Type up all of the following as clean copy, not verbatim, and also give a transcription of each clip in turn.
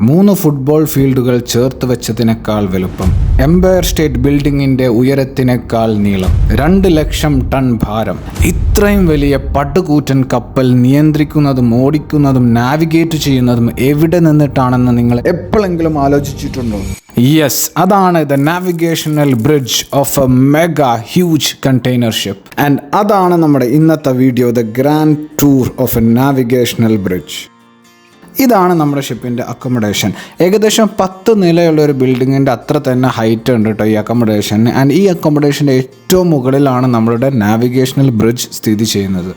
3 football ഫീൽഡുകൾ ചേർത്ത് വെച്ചതിനേക്കാൾ വലുപ്പം, എംപയർ സ്റ്റേറ്റ് ബിൽഡിങ്ങിന്റെ ഉയരത്തിനേക്കാൾ നീളം, 2 ലക്ഷം ടൺ ഭാരം. ഇത്രയും വലിയ പടുകൂറ്റൻ കപ്പൽ നിയന്ത്രിക്കുന്നതും ഓടിക്കുന്നതും നാവിഗേറ്റ് ചെയ്യുന്നതും എവിടെ നിന്നിട്ടാണെന്ന് നിങ്ങൾ എപ്പോഴെങ്കിലും ആലോചിച്ചിട്ടുണ്ടോ? യെസ്, അതാണ് the navigational bridge of A mega huge container ship. And അതാണ് നമ്മുടെ ഇന്നത്തെ video, the grand tour of A navigational bridge. ഇതാണ് നമ്മുടെ ഷിപ്പിൻ്റെ അക്കോമഡേഷൻ. ഏകദേശം 10 നിലയുള്ള ഒരു ബിൽഡിങ്ങിൻ്റെ അത്ര തന്നെ ഹൈറ്റ് ഉണ്ട് കേട്ടോ ഈ അക്കോമഡേഷന്. ആൻഡ് ഈ അക്കോമഡേഷൻ്റെ ഏറ്റവും മുകളിലാണ് നമ്മളുടെ നാവിഗേഷണൽ ബ്രിഡ്ജ് സ്ഥിതി ചെയ്യുന്നത്.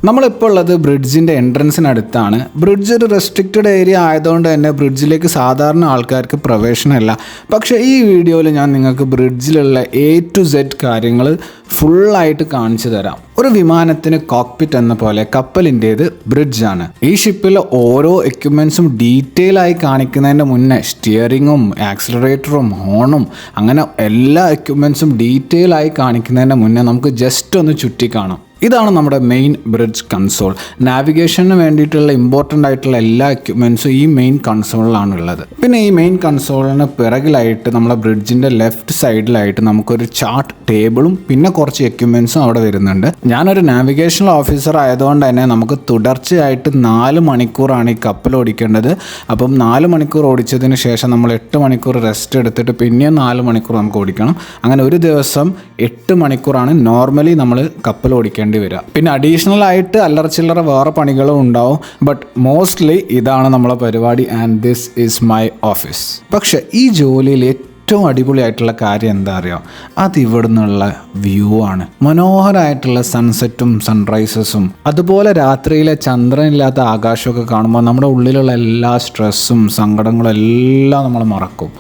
നമ്മളിപ്പോൾ ഉള്ളത് ബ്രിഡ്ജിൻ്റെ എൻട്രൻസിനടുത്താണ്. ബ്രിഡ്ജ് ഒരു റെസ്ട്രിക്റ്റഡ് ഏരിയ ആയതുകൊണ്ട് തന്നെ ബ്രിഡ്ജിലേക്ക് സാധാരണ ആൾക്കാർക്ക് പ്രവേശനമില്ല. പക്ഷേ ഈ വീഡിയോയിൽ ഞാൻ നിങ്ങൾക്ക് ബ്രിഡ്ജിലുള്ള A to Z കാര്യങ്ങൾ ഫുള്ളായിട്ട് കാണിച്ചു തരാം. ഒരു വിമാനത്തിന് കോക്പിറ്റ് എന്ന പോലെ കപ്പലിൻ്റേത് ബ്രിഡ്ജാണ്. ഈ ഷിപ്പിൽ ഓരോ എക്യുപ്മെൻസും ഡീറ്റെയിൽ ആയി കാണിക്കുന്നതിൻ്റെ മുന്നേ സ്റ്റിയറിങ്ങും ആക്സിലറേറ്ററും ഹോണും അങ്ങനെ എല്ലാ എക്യുപ്മെൻസും ഡീറ്റെയിൽ ആയി കാണിക്കുന്നതിൻ്റെ മുന്നേ നമുക്ക് ജസ്റ്റ് ഒന്ന് ചുറ്റി കാണാം. ഇതാണ് നമ്മുടെ മെയിൻ ബ്രിഡ്ജ് കൺസോൾ. നാവിഗേഷന് വേണ്ടിയിട്ടുള്ള ഇമ്പോർട്ടൻ്റ് ആയിട്ടുള്ള എല്ലാ എക്യുപ്മെൻസും ഈ മെയിൻ കൺസോളിലാണ് ഉള്ളത്. പിന്നെ ഈ മെയിൻ കൺസോളിന് പിറകിലായിട്ട് നമ്മുടെ ബ്രിഡ്ജിൻ്റെ ലെഫ്റ്റ് സൈഡിലായിട്ട് നമുക്കൊരു ചാർട്ട് ടേബിളും പിന്നെ കുറച്ച് എക്യുപ്മെൻസും അവിടെ വരുന്നുണ്ട്. ഞാനൊരു നാവിഗേഷണൽ ഓഫീസർ ആയതുകൊണ്ട് തന്നെ നമുക്ക് തുടർച്ചയായിട്ട് 4 മണിക്കൂറാണ് ഈ കപ്പൽ ഓടിക്കേണ്ടത്. അപ്പം 4 മണിക്കൂർ ഓടിച്ചതിന് ശേഷം നമ്മൾ 8 മണിക്കൂർ റെസ്റ്റ് എടുത്തിട്ട് പിന്നെയും 4 മണിക്കൂർ നമുക്ക് ഓടിക്കണം. അങ്ങനെ ഒരു ദിവസം 8 മണിക്കൂറാണ് നോർമലി നമ്മൾ കപ്പൽ ഓടിക്കേണ്ടത് വരിക. പിന്നെ അഡീഷണൽ ആയിട്ട് അല്ലറ ചില്ലറ വേറെ പണികളും ഉണ്ടാവും. ബട്ട് മോസ്റ്റ്ലി ഇതാണ് നമ്മളെ പരിപാടി. And this is my office. പക്ഷെ ഈ ജോലിയിൽ ഏറ്റവും അടിപൊളിയായിട്ടുള്ള കാര്യം എന്താ അറിയോ? അത് ഇവിടെ നിന്നുള്ള വ്യൂ ആണ്. മനോഹരമായിട്ടുള്ള സൺസെറ്റും സൺറൈസസും അതുപോലെ രാത്രിയിലെ ചന്ദ്രനില്ലാത്ത ആകാശമൊക്കെ കാണുമ്പോൾ നമ്മുടെ ഉള്ളിലുള്ള എല്ലാ സ്ട്രെസ്സും സങ്കടങ്ങളും എല്ലാം നമ്മൾ മറക്കും.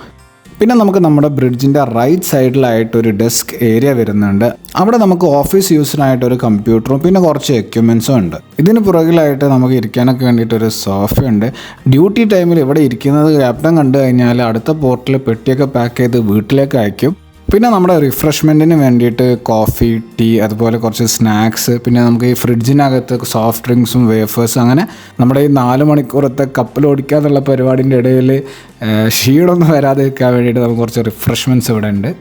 പിന്നെ നമുക്ക് നമ്മുടെ ബ്രിഡ്ജിൻ്റെ റൈറ്റ് സൈഡിലായിട്ട് ഒരു ഡെസ്ക് ഏരിയ വരുന്നുണ്ട്. അവിടെ നമുക്ക് ഓഫീസ് യൂസിനായിട്ട് ഒരു കമ്പ്യൂട്ടറും പിന്നെ കുറച്ച് എക്യുപ്മെൻസും ഉണ്ട്. ഇതിന് പുറകിലായിട്ട് നമുക്ക് ഇരിക്കാനൊക്കെ വേണ്ടിയിട്ടൊരു സോഫയുണ്ട്. ഡ്യൂട്ടി ടൈമിൽ ഇവിടെ ഇരിക്കുന്നത് ക്യാപ്റ്റൻ കണ്ടു കഴിഞ്ഞാൽ അടുത്ത പോർട്ടിൽ പെട്ടിയൊക്കെ പാക്ക് ചെയ്ത് വീട്ടിലേക്ക് അയക്കും. പിന്നെ നമ്മുടെ റിഫ്രഷ്മെൻറ്റിന് വേണ്ടിയിട്ട് കോഫി, ടീ, അതുപോലെ കുറച്ച് സ്നാക്സ്, പിന്നെ നമുക്ക് ഈ ഫ്രിഡ്ജിനകത്ത് സോഫ്റ്റ് ഡ്രിങ്ക്സും വേഫേഴ്സും, അങ്ങനെ നമ്മുടെ ഈ 4 മണിക്കൂറത്തെ കപ്പൽ ഓടിക്കാന്നുള്ള പരിപാടിൻ്റെ ഇടയിൽ ക്ഷീണമൊന്നും വരാതിരിക്കാൻ വേണ്ടിയിട്ട് നമുക്ക് കുറച്ച് റിഫ്രഷ്മെൻറ്റ്സ് ഇവിടെ ഉണ്ട്.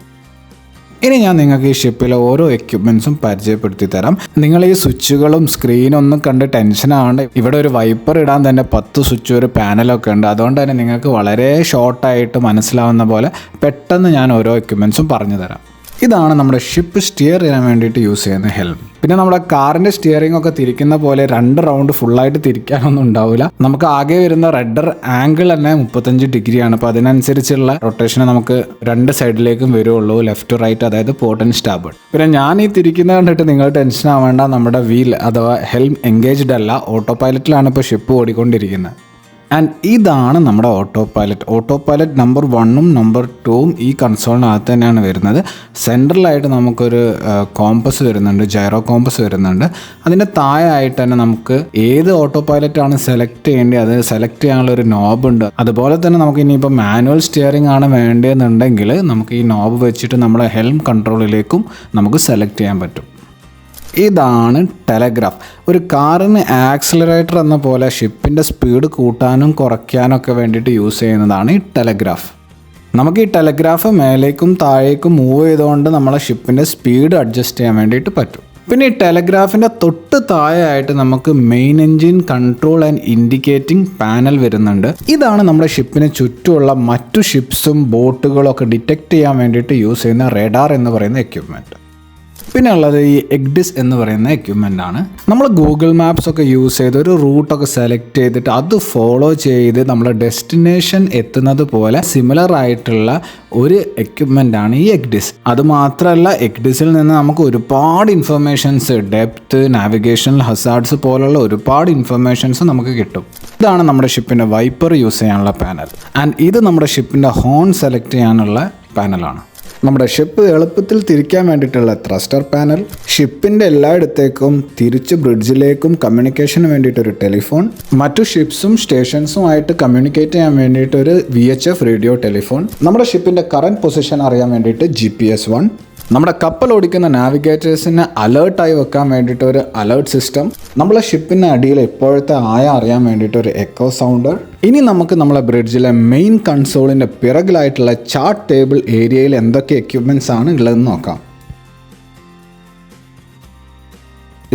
ഇനി ഞാൻ നിങ്ങൾക്ക് ഈ ഷിപ്പിലെ ഓരോ എക്യുപ്മെൻസും പരിചയപ്പെടുത്തി തരാം. നിങ്ങൾ ഈ സ്വിച്ചുകളും സ്ക്രീനും ഒന്നും കണ്ട് ടെൻഷൻ ആവേണ്ട. ഇവിടെ ഒരു വൈപ്പർ ഇടാൻ തന്നെ 10 സ്വിച്ച് ഒരു പാനലൊക്കെ ഉണ്ട്. അതുകൊണ്ട് തന്നെ നിങ്ങൾക്ക് വളരെ ഷോർട്ടായിട്ട് മനസ്സിലാവുന്ന പോലെ പെട്ടെന്ന് ഞാൻ ഓരോ എക്യുപ്മെൻസും പറഞ്ഞു തരാം. ഇതാണ് നമ്മുടെ ഷിപ്പ് സ്റ്റിയർ ചെയ്യാൻ വേണ്ടിയിട്ട് യൂസ് ചെയ്യുന്ന ഹെൽം. പിന്നെ നമ്മുടെ കാറിൻ്റെ സ്റ്റിയറിംഗ് ഒക്കെ തിരിക്കുന്ന പോലെ 2 റൗണ്ട് ഫുള്ളായിട്ട് തിരിക്കാനൊന്നും ഉണ്ടാവില്ല. നമുക്ക് ആകെ വരുന്ന റഡർ ആംഗിൾ തന്നെ 35 ഡിഗ്രിയാണ്. അപ്പോൾ അതിനനുസരിച്ചുള്ള റൊട്ടേഷന് നമുക്ക് 2 സൈഡിലേക്കും വരുള്ളൂ, ലെഫ്റ്റ് റൈറ്റ്, അതായത് പോർട്ട് ആൻഡ് സ്റ്റാർബോർഡ്. പിന്നെ ഞാൻ ഈ തിരിക്കുന്നത് കണ്ടിട്ട് നിങ്ങൾ ടെൻഷൻ ആവേണ്ട. നമ്മുടെ വീൽ അഥവാ ഹെൽം എൻഗേജ്ഡ് അല്ല, ഓട്ടോ പൈലറ്റിലാണ് ഇപ്പോൾ ഷിപ്പ് ഓടിക്കൊണ്ടിരിക്കുന്നത്. ആൻഡ് ഇതാണ് നമ്മുടെ ഓട്ടോ പൈലറ്റ് നമ്പർ 1ഉം നമ്പർ 2ഉം ഈ കൺസോളിനകത്ത് തന്നെയാണ് വരുന്നത്. സെൻട്രലായിട്ട് നമുക്കൊരു കോമ്പസ് വരുന്നുണ്ട്, ജൈറോ കോമ്പസ് വരുന്നുണ്ട്. അതിൻ്റെ താഴെയായിട്ട് തന്നെ നമുക്ക് ഏത് ഓട്ടോ പൈലറ്റാണ് സെലക്ട് ചെയ്യേണ്ടത് അത് സെലക്ട് ചെയ്യാനുള്ള ഒരു നോബുണ്ട്. അതുപോലെ തന്നെ നമുക്ക് ഇനിയിപ്പോൾ മാനുവൽ സ്റ്റിയറിംഗ് ആണ് വേണ്ടതെന്നുണ്ടെങ്കിൽ നമുക്ക് ഈ നോബ് വെച്ചിട്ട് നമ്മുടെ ഹെൽം കൺട്രോളിലേക്കും നമുക്ക് സെലക്ട് ചെയ്യാൻ പറ്റും. ഇതാണ് ടെലഗ്രാഫ്. ഒരു കാറിന് ആക്സിലറേറ്റർ എന്ന പോലെ ഷിപ്പിൻ്റെ സ്പീഡ് കൂട്ടാനും കുറയ്ക്കാനും ഒക്കെ വേണ്ടിയിട്ട് യൂസ് ചെയ്യുന്നതാണ് ഈ ടെലഗ്രാഫ്. നമുക്ക് ഈ ടെലഗ്രാഫ് മേലേക്കും താഴേക്കും മൂവ് ചെയ്തുകൊണ്ട് നമ്മളെ ഷിപ്പിൻ്റെ സ്പീഡ് അഡ്ജസ്റ്റ് ചെയ്യാൻ വേണ്ടിയിട്ട് പറ്റും. പിന്നെ ഈ ടെലഗ്രാഫിൻ്റെ തൊട്ട് താഴെയായിട്ട് നമുക്ക് main engine control and indicating panel വരുന്നുണ്ട്. ഇതാണ് നമ്മുടെ ഷിപ്പിന് ചുറ്റുമുള്ള മറ്റു ഷിപ്സും ബോട്ടുകളും ഒക്കെ ഡിറ്റക്റ്റ് ചെയ്യാൻ വേണ്ടിയിട്ട് യൂസ് ചെയ്യുന്ന റഡാർ എന്ന് പറയുന്ന എക്യുപ്മെൻറ്റ്. പിന്നെ ഉള്ളത് ഈ എഗ്ഡിസ് എന്ന് പറയുന്ന എക്യുപ്മെൻ്റ് ആണ്. നമ്മൾ ഗൂഗിൾ മാപ്സ് ഒക്കെ യൂസ് ചെയ്ത് ഒരു റൂട്ടൊക്കെ സെലക്ട് ചെയ്തിട്ട് അത് ഫോളോ ചെയ്ത് നമ്മൾ ഡെസ്റ്റിനേഷൻ എത്തുന്നത് പോലെ സിമിലർ ആയിട്ടുള്ള ഒരു എക്യുപ്മെൻ്റ് ആണ് ഈ എഗ്ഡിസ്. അതുമാത്രമല്ല, എഗ്ഡിസിൽ നിന്ന് നമുക്ക് ഒരുപാട് ഇൻഫർമേഷൻസ്, ഡെപ്ത്, നാവിഗേഷണൽ ഹസാർഡ്സ് പോലുള്ള ഒരുപാട് ഇൻഫർമേഷൻസ് നമുക്ക് കിട്ടും. ഇതാണ് നമ്മുടെ ഷിപ്പിൻ്റെ വൈപ്പർ യൂസ് ചെയ്യാനുള്ള പാനൽ. ആൻഡ് ഇത് നമ്മുടെ ഷിപ്പിൻ്റെ ഹോൺ സെലക്ട് ചെയ്യാനുള്ള പാനലാണ്. നമ്മുടെ ഷിപ്പ് എളുപ്പത്തിൽ തിരിക്കാൻ വേണ്ടിയിട്ടുള്ള ത്രസ്റ്റർ പാനൽ, ഷിപ്പിൻ്റെ എല്ലായിടത്തേക്കും തിരിച്ച് ബ്രിഡ്ജിലേക്കും കമ്മ്യൂണിക്കേഷന് വേണ്ടിയിട്ടൊരു ടെലിഫോൺ, മറ്റു ഷിപ്സും സ്റ്റേഷൻസുമായിട്ട് കമ്മ്യൂണിക്കേറ്റ് ചെയ്യാൻ വേണ്ടിയിട്ട് ഒരു VHF റേഡിയോ ടെലിഫോൺ, നമ്മുടെ ഷിപ്പിൻ്റെ കറൻറ്റ് പൊസിഷൻ അറിയാൻ വേണ്ടിയിട്ട് GPS 1, നമ്മുടെ കപ്പൽ ഓടിക്കുന്ന നാവിഗേറ്റേഴ്സിനെ അലേർട്ടായി വെക്കാൻ വേണ്ടിയിട്ട് ഒരു അലേർട്ട് സിസ്റ്റം, നമ്മളെ ഷിപ്പിൻ്റെ അടിയിൽ ഇപ്പോഴത്തെ അറിയാൻ വേണ്ടിയിട്ട് ഒരു എക്കോ സൗണ്ടർ. ഇനി നമുക്ക് നമ്മളെ ബ്രിഡ്ജിലെ മെയിൻ കൺസോളിൻ്റെ പിറകിലായിട്ടുള്ള ചാർട്ട് ടേബിൾ ഏരിയയിൽ എന്തൊക്കെ എക്യുപ്മെൻറ്റ്സ് ആണ് ഉള്ളതെന്ന് നോക്കാം.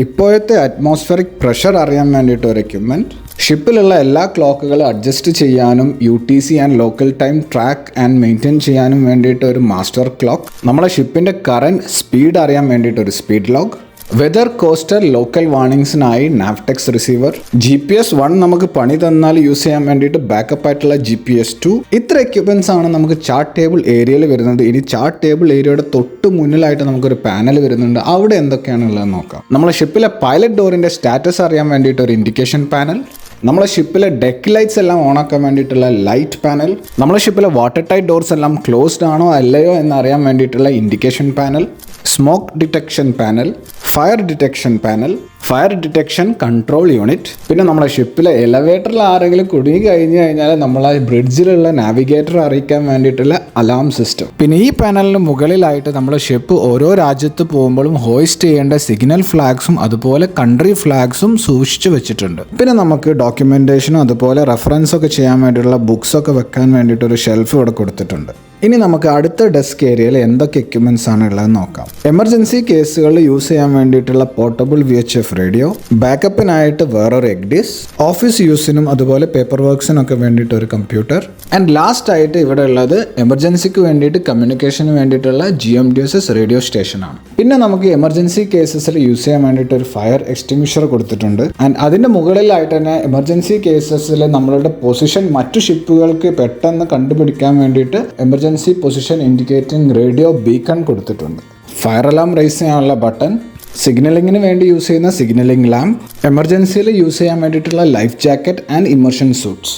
ഇപ്പോഴത്തെ അറ്റ്മോസ്ഫിയറിക് പ്രഷർ അറിയാൻ വേണ്ടിയിട്ട് ഒരു എക്യുപ്മെൻറ്റ്, ഷിപ്പിലുള്ള എല്ലാ ക്ലോക്കുകളും അഡ്ജസ്റ്റ് ചെയ്യാനും UTC and local time track and maintain ചെയ്യാനും വേണ്ടിയിട്ട് ഒരു മാസ്റ്റർ ക്ലോക്ക്, നമ്മളെ ഷിപ്പിൻ്റെ കറൻറ്റ് സ്പീഡ് അറിയാൻ വേണ്ടിയിട്ട് ഒരു speed log, weather coastal local വാർണിംഗ്സിനായി നാവ്ടെക്സ് റിസീവർ, GPS 1 നമുക്ക് പണി തന്നാൽ യൂസ് ചെയ്യാൻ വേണ്ടിയിട്ട് ബാക്കപ്പ് ആയിട്ടുള്ള GPS 2. ഇത്ര എക്യുപ്മെൻറ്റ്സ് ആണ് നമുക്ക് ചാർട്ട് ടേബിൾ ഏരിയയിൽ വരുന്നത്. ഇനി ചാർട്ട് ടേബിൾ ഏരിയയുടെ തൊട്ട് മുന്നിലായിട്ട് നമുക്കൊരു പാനൽ വരുന്നുണ്ട്. അവിടെ എന്തൊക്കെയാണ് ഉള്ളതെന്ന് നോക്കാം. നമ്മളെ ഷിപ്പിലെ പൈലറ്റ് ഡോറിൻ്റെ സ്റ്റാറ്റസ് അറിയാൻ വേണ്ടിയിട്ട് ഒരു ഇൻഡിക്കേഷൻ പാനൽ, നമ്മളെ ഷിപ്പിലെ ഡെക്ക് ലൈറ്റ്സ് എല്ലാം ഓണാക്കാൻ വേണ്ടിയിട്ടുള്ള ലൈറ്റ് പാനൽ, നമ്മളെ ഷിപ്പിലെ വാട്ടർ ടൈറ്റ് ഡോർസ് എല്ലാം ക്ലോസ്ഡ് ആണോ അല്ലയോ എന്നറിയാൻ വേണ്ടിയിട്ടുള്ള indication panel, smoke detection panel, fire detection panel, fire detection control unit. പിന്നെ നമ്മുടെ ഷിപ്പിലെ എലവേറ്ററിൽ ആരെങ്കിലും കുടുങ്ങി കഴിഞ്ഞാൽ നമ്മളെ ബ്രിഡ്ജിലുള്ള നാവിഗേറ്റർ അറിയിക്കാൻ വേണ്ടിയിട്ടുള്ള അലാം സിസ്റ്റം. പിന്നെ ഈ പാനലിന് മുകളിലായിട്ട് നമ്മുടെ ഷിപ്പ് ഓരോ രാജ്യത്ത് പോകുമ്പോഴും ഹോയിസ്റ്റ് ചെയ്യേണ്ട സിഗ്നൽ ഫ്ലാഗ്സും അതുപോലെ കൺട്രി ഫ്ലാഗ്സും സൂക്ഷിച്ചു വെച്ചിട്ടുണ്ട്. പിന്നെ നമുക്ക് ഡോക്യുമെന്റേഷനും അതുപോലെ റെഫറൻസ് ഒക്കെ ചെയ്യാൻ വേണ്ടിയിട്ടുള്ള ബുക്സ് ഒക്കെ വെക്കാൻ വേണ്ടിയിട്ട് ഒരു ഷെൽഫ് ഇവിടെ കൊടുത്തിട്ടുണ്ട്. ഇനി നമുക്ക് അടുത്ത ഡെസ്ക് ഏരിയയിൽ എന്തൊക്കെ എക്യുപ്മെൻറ്റ്സ് ആണ് ഉള്ളതെന്ന് നോക്കാം. എമർജൻസി കേസുകളിൽ യൂസ് ചെയ്യാൻ വേണ്ടിയിട്ടുള്ള പോർട്ടബിൾ VHF റേഡിയോ, ബാക്കപ്പിനായിട്ട് വേറൊരു എഗ്ഡിസ്, ഓഫീസ് യൂസിനും അതുപോലെ പേപ്പർ വർക്ക്സിനൊക്കെ വേണ്ടിയിട്ട് ഒരു കമ്പ്യൂട്ടർ, ആൻഡ് ലാസ്റ്റ് ആയിട്ട് ഇവിടെ ഉള്ളത് എമർജൻസിക്ക് വേണ്ടിയിട്ട് കമ്മ്യൂണിക്കേഷന് വേണ്ടിയിട്ടുള്ള GMDSS റേഡിയോ സ്റ്റേഷനാണ്. പിന്നെ നമുക്ക് എമർജൻസി കേസസിൽ യൂസ് ചെയ്യാൻ വേണ്ടിയിട്ട് ഒരു ഫയർ എക്സ്റ്റിങ്വിഷർ കൊടുത്തിട്ടുണ്ട്. ആൻഡ് അതിൻ്റെ മുകളിലായിട്ട് തന്നെ എമർജൻസി കേസസിൽ നമ്മളുടെ പൊസിഷൻ മറ്റു ഷിപ്പുകൾക്ക് പെട്ടെന്ന് കണ്ടുപിടിക്കാൻ വേണ്ടിയിട്ട് emergency position indicating radio beacon കൊടുത്തിട്ടുണ്ട്. ഫയർ അലാം റൈസ് ചെയ്യാനുള്ള ബട്ടൺ, സിഗ്നലിങ്ങിന് വേണ്ടി യൂസ് ചെയ്യുന്ന സിഗ്നലിംഗ് ലാമ്പ്, എമർജൻസിയിൽ യൂസ് ചെയ്യാൻ വേണ്ടിയിട്ടുള്ള life jacket and immersion suits,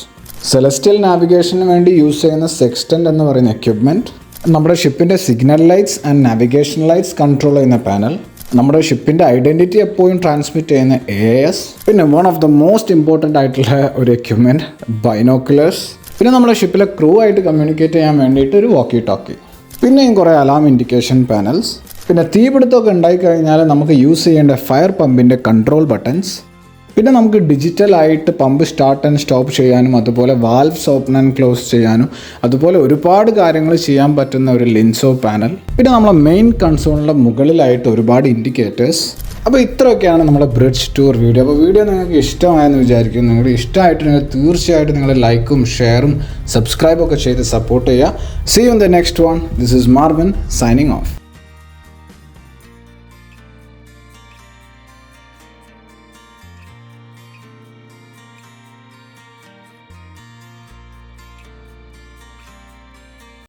celestial നാവിഗേഷന് വേണ്ടി യൂസ് ചെയ്യുന്ന സെക്സ്റ്റന്റ് എന്ന് പറയുന്ന എക്യുപ്മെൻറ്റ്, നമ്മുടെ ഷിപ്പിൻ്റെ signal lights and navigation lights control ചെയ്യുന്ന പാനൽ, നമ്മുടെ ഷിപ്പിൻ്റെ ഐഡൻറ്റിറ്റി എപ്പോഴും ട്രാൻസ്മിറ്റ് ചെയ്യുന്ന AIS, പിന്നെ one of the most important ആയിട്ടുള്ള ഒരു എക്യുപ്മെൻറ്റ് ബൈനോക്കുലേഴ്സ്, പിന്നെ നമ്മുടെ ഷിപ്പിലെ ക്രൂ ആയിട്ട് കമ്മ്യൂണിക്കേറ്റ് ചെയ്യാൻ വേണ്ടിയിട്ട് ഒരു വോക്കി ടോക്കി, പിന്നെയും കുറേ അലാം ഇൻഡിക്കേഷൻ പാനൽസ്, പിന്നെ തീപിടുത്തമൊക്കെ ഉണ്ടായിക്കഴിഞ്ഞാൽ നമുക്ക് യൂസ് ചെയ്യേണ്ട ഫയർ പമ്പിൻ്റെ കൺട്രോൾ ബട്ടൺസ്, പിന്നെ നമുക്ക് ഡിജിറ്റലായിട്ട് പമ്പ് സ്റ്റാർട്ട് ആൻഡ് സ്റ്റോപ്പ് ചെയ്യാനും അതുപോലെ വാൽവ്സ് ഓപ്പൺ ആൻഡ് ക്ലോസ് ചെയ്യാനും അതുപോലെ ഒരുപാട് കാര്യങ്ങൾ ചെയ്യാൻ പറ്റുന്ന ഒരു ലിൻസോ പാനൽ, പിന്നെ നമ്മളെ മെയിൻ കൺസോളിൻ്റെ മുകളിലായിട്ട് ഒരുപാട് ഇൻഡിക്കേറ്റേഴ്സ്. അപ്പോൾ ഇത്രയൊക്കെയാണ് നമ്മുടെ ബ്രിഡ്ജ് ടൂർ വീഡിയോ. അപ്പോൾ വീഡിയോ നിങ്ങൾക്ക് ഇഷ്ടമായെന്ന് വിചാരിക്കുന്നു. നിങ്ങൾക്ക് ഇഷ്ടമായിട്ട് നിങ്ങൾ തീർച്ചയായിട്ടും നിങ്ങൾ ലൈക്കും ഷെയറും സബ്സ്ക്രൈബൊക്കെ ചെയ്ത് സപ്പോർട്ട് ചെയ്യുക. See you in the next one. This is Marvin signing off.